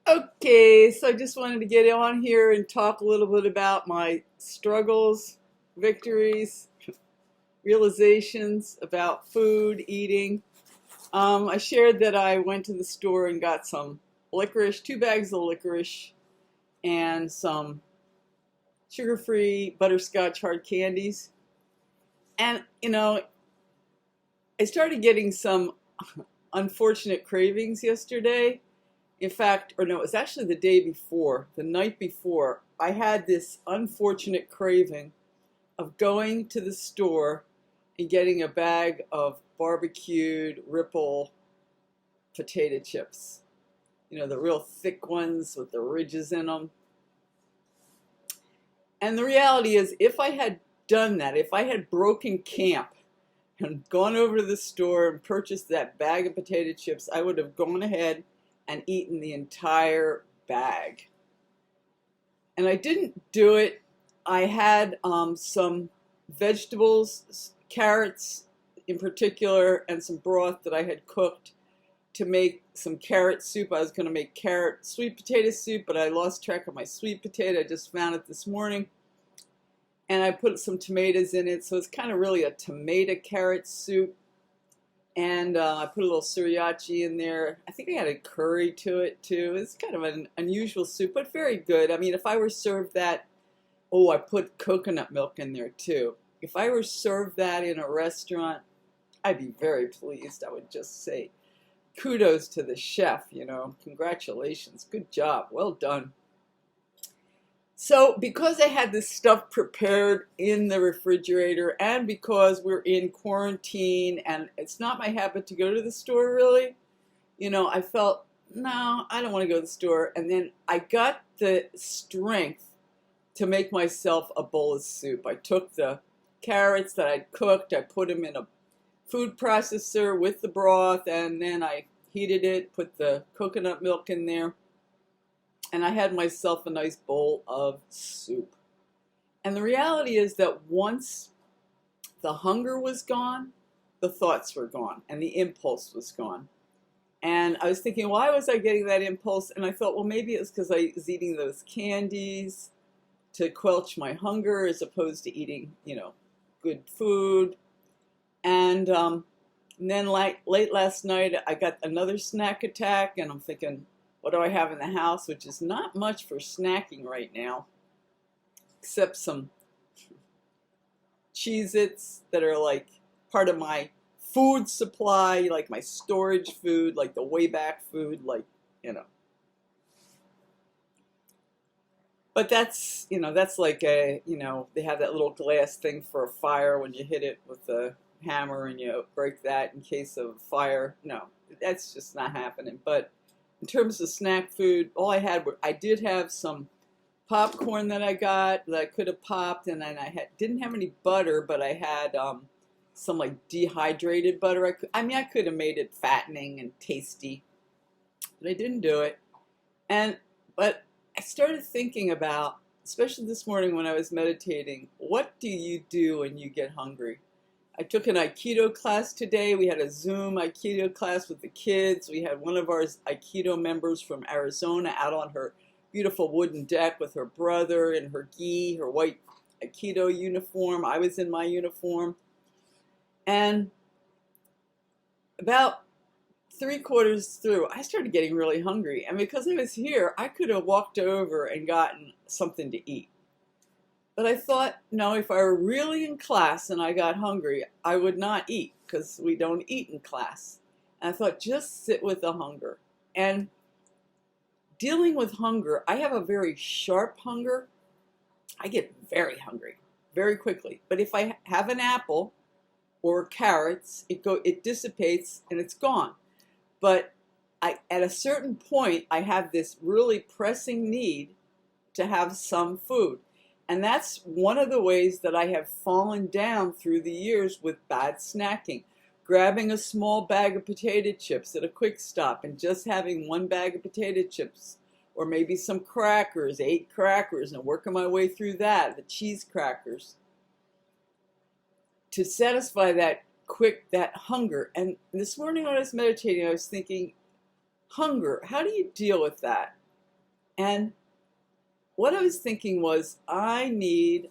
Okay, so I just wanted to get on here and talk a little bit about my struggles, victories, realizations about food, eating. I shared that I went to the store and got some licorice, 2 bags of licorice, and some sugar-free butterscotch hard candies. And, I started getting some unfortunate cravings yesterday. In fact, or no, it was actually the day before, the night before, I had this unfortunate craving of going to the store and getting a bag of barbecued Ripple potato chips. The real thick ones with the ridges in them. And the reality is, if I had done that, if I had broken camp and gone over to the store and purchased that bag of potato chips, I would have gone ahead and eaten the entire bag. And I didn't do it. I had some vegetables, carrots in particular, and some broth that I had cooked to make some carrot soup. I was going to make carrot sweet potato soup, but I lost track of my sweet potato. I just found it this morning. And I put some tomatoes in it, so it's kind of really a tomato carrot soup. And I put a little sriracha in there. I think I had a curry to it too. It's kind of an unusual soup, but very good. I mean, if I were served that, oh, I put coconut milk in there too. If I were served that in a restaurant, I'd be very pleased. I would just say, kudos to the chef, congratulations, good job, well done. So because I had this stuff prepared in the refrigerator and because we're in quarantine and it's not my habit to go to the store really, I felt, no, I don't want to go to the store. And then I got the strength to make myself a bowl of soup. I took the carrots that I'd cooked, I put them in a food processor with the broth, and then I heated it, put the coconut milk in there, and I had myself a nice bowl of soup. And the reality is that once the hunger was gone, the thoughts were gone, and the impulse was gone. And I was thinking, why was I getting that impulse? And I thought, well, maybe it was because I was eating those candies to quench my hunger as opposed to eating, good food. And then late last night, I got another snack attack, and I'm thinking, what do I have in the house? Which is not much for snacking right now, except some Cheez-Its that are like part of my food supply, like my storage food, like the way back food, But that's like they have that little glass thing for a fire when you hit it with the hammer and you break that in case of fire. No, that's just not happening. But in terms of snack food, all I did have some popcorn that I got that I could have popped, and then didn't have any butter, but I had some like dehydrated butter. I could have made it fattening and tasty, but I didn't do it. But I started thinking about, especially this morning when I was meditating, what do you do when you get hungry? I took an Aikido class today. We had a Zoom Aikido class with the kids. We had one of our Aikido members from Arizona out on her beautiful wooden deck with her brother in her gi, her white Aikido uniform. I was in my uniform. And about 3/4 through, I started getting really hungry. And because I was here, I could have walked over and gotten something to eat. But I thought, no, if I were really in class and I got hungry, I would not eat because we don't eat in class. And I thought, just sit with the hunger. And dealing with hunger, I have a very sharp hunger. I get very hungry very quickly. But if I have an apple or carrots, it dissipates and it's gone. But at a certain point, I have this really pressing need to have some food. And that's one of the ways that I have fallen down through the years with bad snacking. Grabbing a small bag of potato chips at a quick stop and just having one bag of potato chips, or maybe some crackers, 8 crackers, and working my way through that, the cheese crackers, to satisfy that hunger. And this morning when I was meditating, I was thinking, hunger, how do you deal with that? And what I was thinking was, I need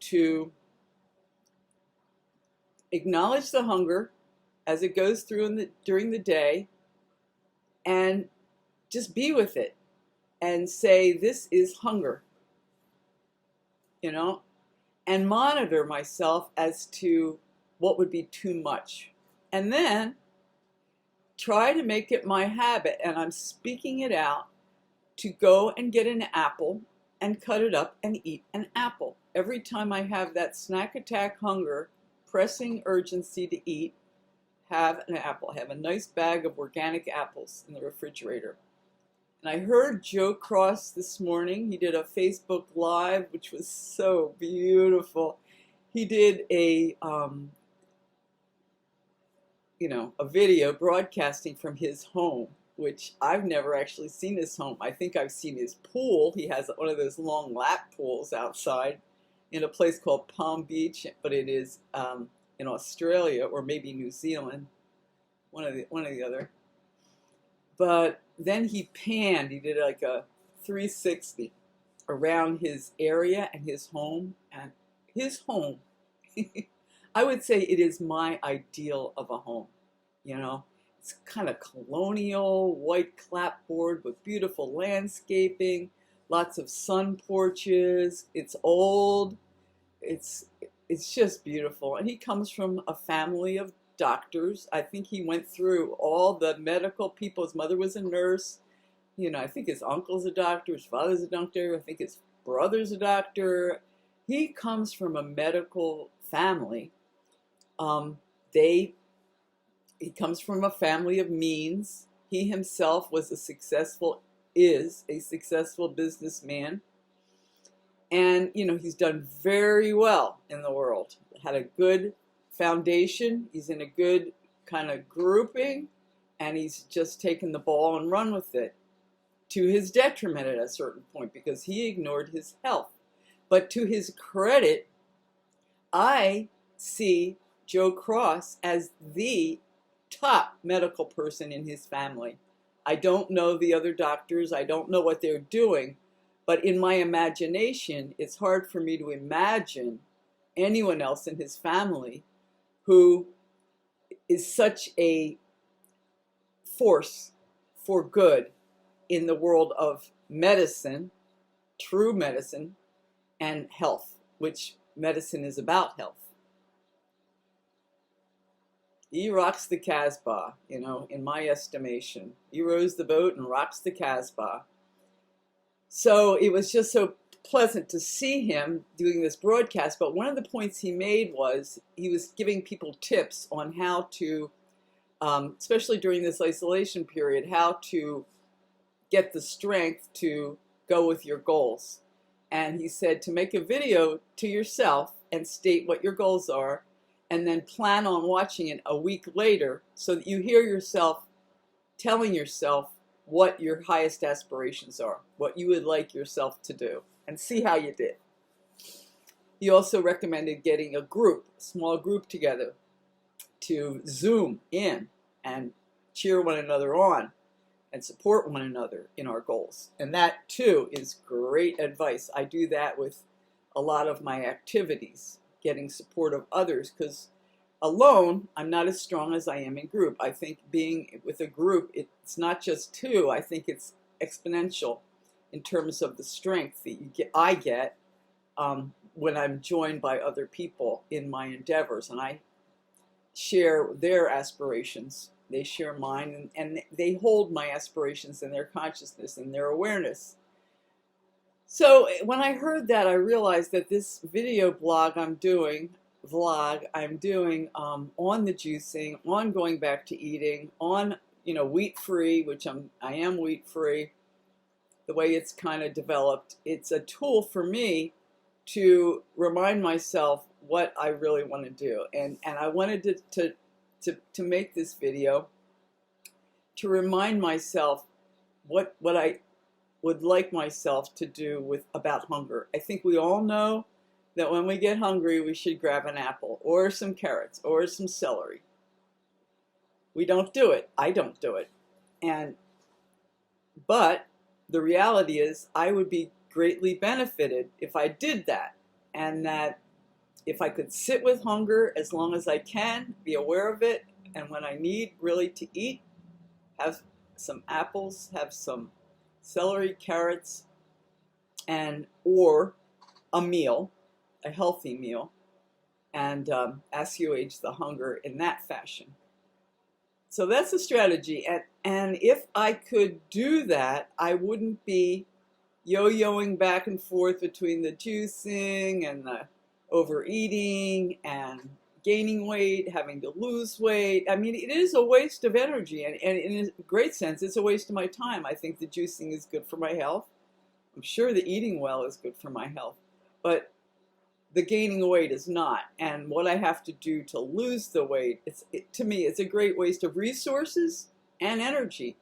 to acknowledge the hunger as it goes through during the day, and just be with it and say, this is hunger, you know, and monitor myself as to what would be too much. And then try to make it my habit, and I'm speaking it out, to go and get an apple and cut it up and eat an apple. Every time I have that snack attack hunger, pressing urgency to eat, have an apple. I have a nice bag of organic apples in the refrigerator. And I heard Joe Cross this morning. He did a Facebook Live, which was so beautiful. He did a video broadcasting from his home, which I've never actually seen his home. I think I've seen his pool. He has one of those long lap pools outside in a place called Palm Beach, but it is in Australia or maybe New Zealand, one of the other. But then he panned. He did like a 360 around his area and his home. And his home, I would say it is my ideal of a home. You know, it's kind of colonial, white clapboard with beautiful landscaping, lots of sun porches. It's old. It's just beautiful. And he comes from a family of doctors. I think he went through all the medical people. His mother was a nurse. You know, I think his uncle's a doctor. His father's a doctor. I think his brother's a doctor. He comes from a medical family. He comes from a family of means. He himself is a successful businessman. And, you know, he's done very well in the world. Had a good foundation. He's in a good kind of grouping. And he's just taken the ball and run with it, to his detriment at a certain point, because he ignored his health. But to his credit, I see Joe Cross as the top medical person in his family. I don't know the other doctors. I don't know what they're doing. But in my imagination, it's hard for me to imagine anyone else in his family who is such a force for good in the world of medicine, true medicine, and health, which medicine is about health. He rocks the Casbah, you know, in my estimation. He rows the boat and rocks the Casbah. So it was just so pleasant to see him doing this broadcast. But one of the points he made was he was giving people tips on how to, especially during this isolation period, how to get the strength to go with your goals. And he said to make a video to yourself and state what your goals are, and then plan on watching it a week later so that you hear yourself telling yourself what your highest aspirations are, what you would like yourself to do, and see how you did. He also recommended getting a small group together to Zoom in and cheer one another on and support one another in our goals. And that too is great advice. I do that with a lot of my activities, getting support of others, because alone, I'm not as strong as I am in group. I think being with a group, it's not just two. I think it's exponential in terms of the strength that I get when I'm joined by other people in my endeavors. And I share their aspirations. They share mine, and they hold my aspirations and their consciousness and their awareness. So when I heard that, I realized that this video vlog I'm doing on the juicing, on going back to eating, on, you know, wheat-free, which I am wheat-free, the way it's kind of developed. It's a tool for me to remind myself what I really want to do. And I wanted to make this video to remind myself what I would like myself to do about hunger. I think we all know that when we get hungry, we should grab an apple or some carrots or some celery. We don't do it. I don't do it. But the reality is I would be greatly benefited if I did that, and that if I could sit with hunger as long as I can, be aware of it, and when I need really to eat, have some apples, have some celery, carrots, and or a meal, a healthy meal, and assuage the hunger in that fashion. So that's a strategy, and if I could do that, I wouldn't be yo-yoing back and forth between the juicing and the overeating and gaining weight, having to lose weight. I mean, it is a waste of energy, and in a great sense, it's a waste of my time. I think the juicing is good for my health. I'm sure the eating well is good for my health, but the gaining weight is not. And what I have to do to lose the weight, to me, it's a great waste of resources and energy,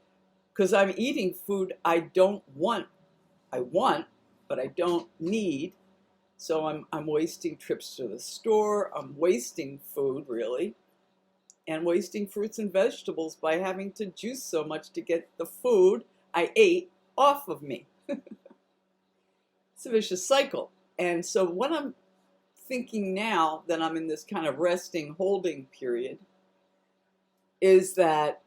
because I'm eating food I don't want. I want, but I don't need. So I'm wasting trips to the store. I'm wasting food, really, and wasting fruits and vegetables by having to juice so much to get the food I ate off of me. It's a vicious cycle. And so what I'm thinking now that I'm in this kind of resting, holding period is that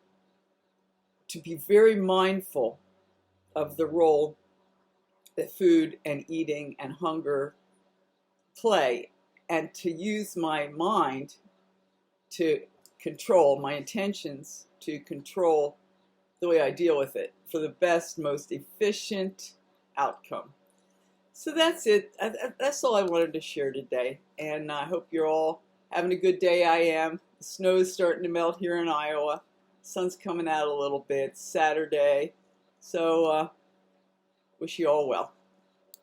to be very mindful of the role that food and eating and hunger play, and to use my mind to control my intentions, to control the way I deal with it for the best, most efficient outcome. So that's it. That's all I wanted to share today. And I hope you're all having a good day. I am. The snow's starting to melt here in Iowa. Sun's coming out a little bit. It's Saturday. So wish you all well.